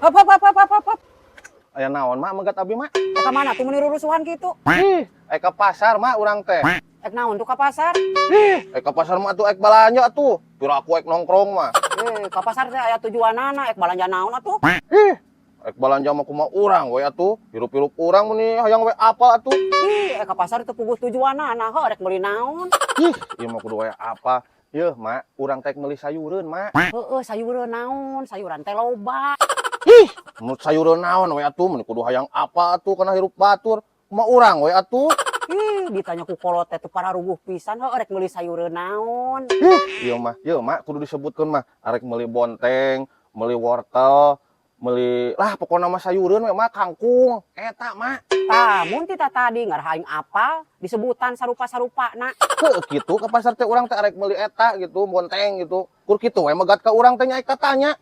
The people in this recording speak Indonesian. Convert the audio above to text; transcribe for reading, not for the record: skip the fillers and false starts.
Hop hop hop hop hop hop. Aya naon mak megat abi mak? Ka mana tuh meniru rusuhan gitu? Ih, ke pasar mak urang teh. Ek naon tuh ka pasar? Ke pasar mak atuh balanja atuh. Pira aku nongkrong mah. Ka pasar teh aya tujuanana ek balanja naon atuh? Balanja mah kumaha urang we atuh. Hirup-hirup urang meni hayang we apal atuh. Ek ka pasar teh puguh tujuanana heuh rek meuli naon? Ieu mah kudu we apa? Yeuh mak, urang teh meuli sayureun mak. Heeh, sayureun naon? Sayuran teh loba. Mun sayureun naon we atuh, mun kudu hayang apa atuh kana hirup batur. Kumaha urang we atuh. Ditanya ku kolot teh teu pararuguh pisan heuh rek meuli sayureun naon? Ieu mah kudu disebutkeun mah arek meuli bonteng, meuli wortel, meuli lah pokona mah sayureun we mah kangkung eta mah. Tah, mun ti tadi ngarahaing apal disebutan sarupa-sarupana. Heuh kitu ka pasar teh urang teh arek meuli eta gitu, bonteng gitu. Kur kitu we megat ka urang teh nyaek katanya.